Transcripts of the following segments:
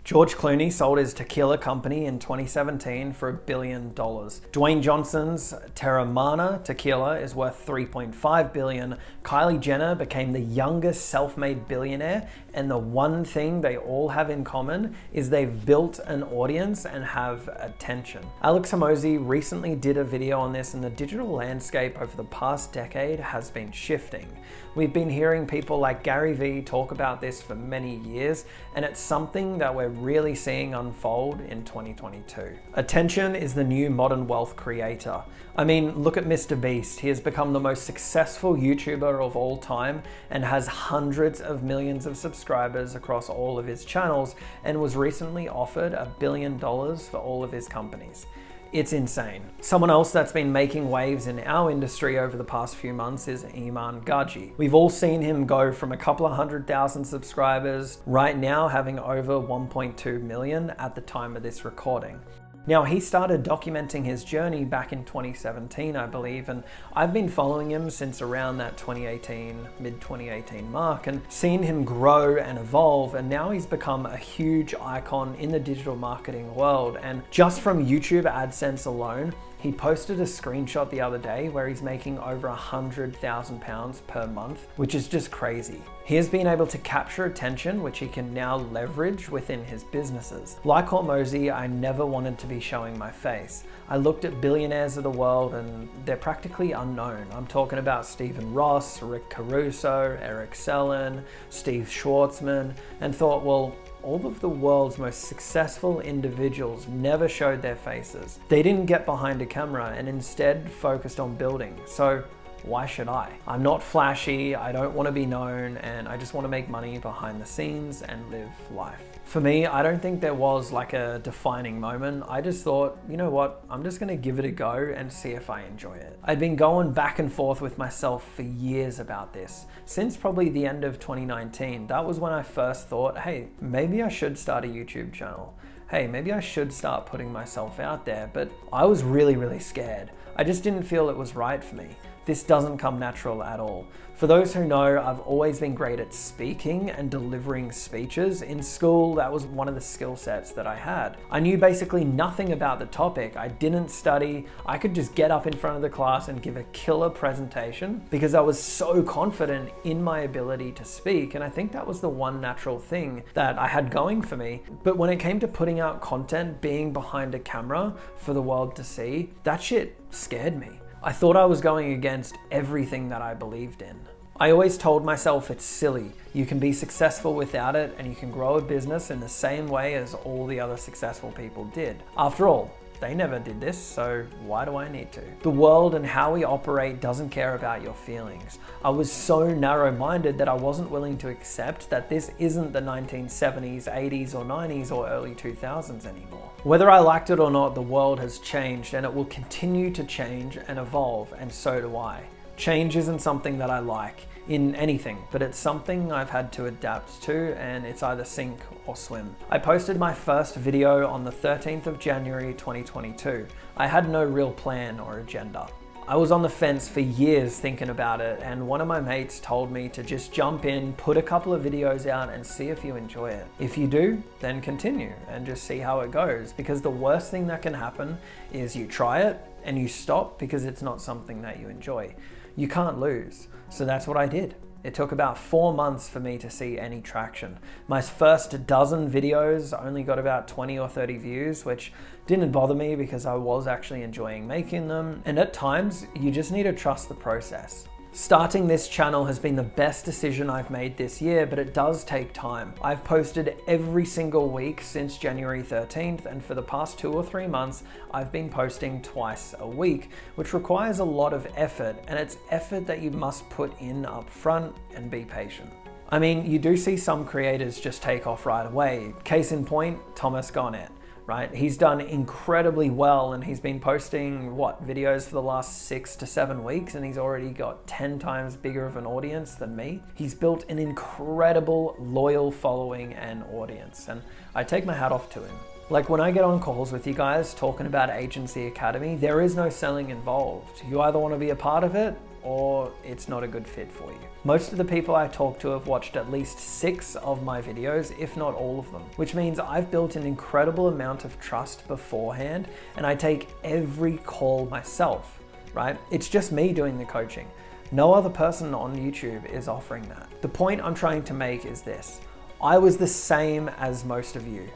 George Clooney sold his tequila company in 2017 for $1 billion. Dwayne Johnson's Teremana tequila is worth $3.5 billion. Kylie Jenner became the youngest self-made billionaire, and the one thing they all have in common is they've built an audience and have attention. Alex Hormozi recently did a video on this, and the digital landscape over the past decade has been shifting. We've been hearing people like Gary Vee talk about this for many years, and it's something that we're really seeing unfold in 2022. Attention is the new modern wealth creator. I mean, look at Mr. Beast. He has become the most successful YouTuber of all time and has hundreds of millions of subscribers across all of his channels, and was recently offered $1 billion for all of his companies. It's insane. Someone else that's been making waves in our industry over the past few months is Iman Gadzhi. We've all seen him go from a couple of 100,000 subscribers, right now having over 1.2 million at the time of this recording. Now, he started documenting his journey back in 2017, I believe, and I've been following him since around that mid-2018 mark, and seen him grow and evolve, and now he's become a huge icon in the digital marketing world. And just from YouTube AdSense alone, he posted a screenshot the other day where he's making over £100,000 per month, which is just crazy. He has been able to capture attention, which he can now leverage within his businesses. Like Hormozi, I never wanted to be showing my face. I looked at billionaires of the world and they're practically unknown. I'm talking about Stephen Ross, Rick Caruso, Eric Sellon, Steve Schwartzman, and thought, well, all of the world's most successful individuals never showed their faces. They didn't get behind a camera and instead focused on building. So why should I? I'm not flashy, I don't want to be known, and I just want to make money behind the scenes and live life. For me, I don't think there was like a defining moment. I just thought, you know what, I'm just gonna give it a go and see if I enjoy it. I'd been going back and forth with myself for years about this. Since probably the end of 2019, that was when I first thought, hey, maybe I should start a YouTube channel. Hey, maybe I should start putting myself out there, but I was really scared. I just didn't feel it was right for me. This doesn't come natural at all. For those who know, I've always been great at speaking and delivering speeches. In school, that was one of the skill sets that I had. I knew basically nothing about the topic. I didn't study. I could just get up in front of the class and give a killer presentation because I was so confident in my ability to speak. And I think that was the one natural thing that I had going for me. But when it came to putting out content, being behind a camera for the world to see, that shit scared me. I thought I was going against everything that I believed in. I always told myself it's silly. You can be successful without it, and you can grow a business in the same way as all the other successful people did. After all, they never did this, so why do I need to? The world and how we operate doesn't care about your feelings. I was so narrow-minded that I wasn't willing to accept that this isn't the 1970s, 80s, or 90s, or early 2000s anymore. Whether I liked it or not, the world has changed, and it will continue to change and evolve, and so do I. Change isn't something that I like in anything, but it's something I've had to adapt to, and it's either sink or swim. I posted my first video on the 13th of January 2022. I had no real plan or agenda. I was on the fence for years thinking about it, and one of my mates told me to just jump in, put a couple of videos out and see if you enjoy it. If you do, then continue and just see how it goes, because the worst thing that can happen is you try it and you stop because it's not something that you enjoy. You can't lose. So that's what I did. It took about 4 months for me to see any traction. My first dozen videos only got about 20 or 30 views, which didn't bother me because I was actually enjoying making them. And at times, you just need to trust the process. Starting this channel has been the best decision I've made this year, but it does take time. I've posted every single week since January 13th, and for the past 2 or 3 months, I've been posting twice a week, which requires a lot of effort, and it's effort that you must put in up front and be patient. I mean, you do see some creators just take off right away. Case in point, Thomas Garnett. Right? He's done incredibly well, and he's been posting videos for the last 6 to 7 weeks, and he's already got 10 times bigger of an audience than me. He's built an incredible loyal following and audience, and I take my hat off to him. Like when I get on calls with you guys talking about Agency Academy, there is no selling involved. You either want to be a part of it or it's not a good fit for you. Most of the people I talk to have watched at least 6 of my videos, if not all of them, which means I've built an incredible amount of trust beforehand, and I take every call myself, right? It's just me doing the coaching. No other person on YouTube is offering that. The point I'm trying to make is this: I was the same as most of you.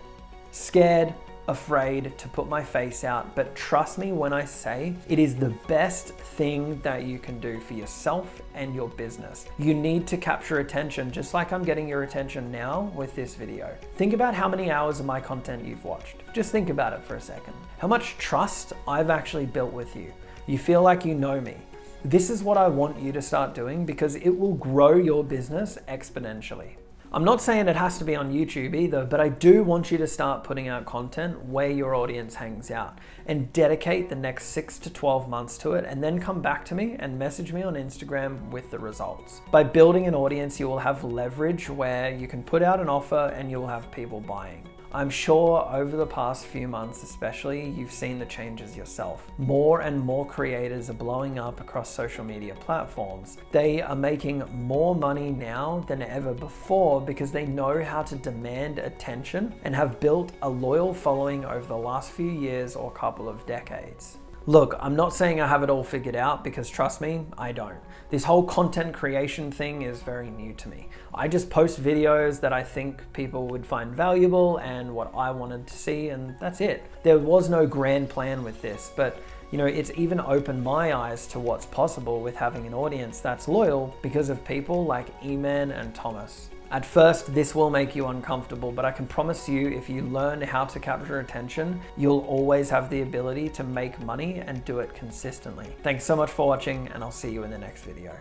Scared, afraid to put my face out, but trust me when I say it is the best thing that you can do for yourself and your business. You need to capture attention, just like I'm getting your attention now with this video. Think about how many hours of my content you've watched. Just think about it for a second. How much trust I've actually built with you. You feel like you know me. This is what I want you to start doing because it will grow your business exponentially. I'm not saying it has to be on YouTube either, but I do want you to start putting out content where your audience hangs out and dedicate the next 6 to 12 months to it, and then come back to me and message me on Instagram with the results. By building an audience, you will have leverage where you can put out an offer and you'll have people buying. I'm sure over the past few months especially, you've seen the changes yourself. More and more creators are blowing up across social media platforms. They are making more money now than ever before because they know how to demand attention and have built a loyal following over the last few years or couple of decades. Look, I'm not saying I have it all figured out because trust me, I don't. This whole content creation thing is very new to me. I just post videos that I think people would find valuable and what I wanted to see, and that's it. There was no grand plan with this, but it's even opened my eyes to what's possible with having an audience that's loyal because of people like Eman and Thomas. At first, this will make you uncomfortable, but I can promise you, if you learn how to capture attention, you'll always have the ability to make money and do it consistently. Thanks so much for watching, and I'll see you in the next video.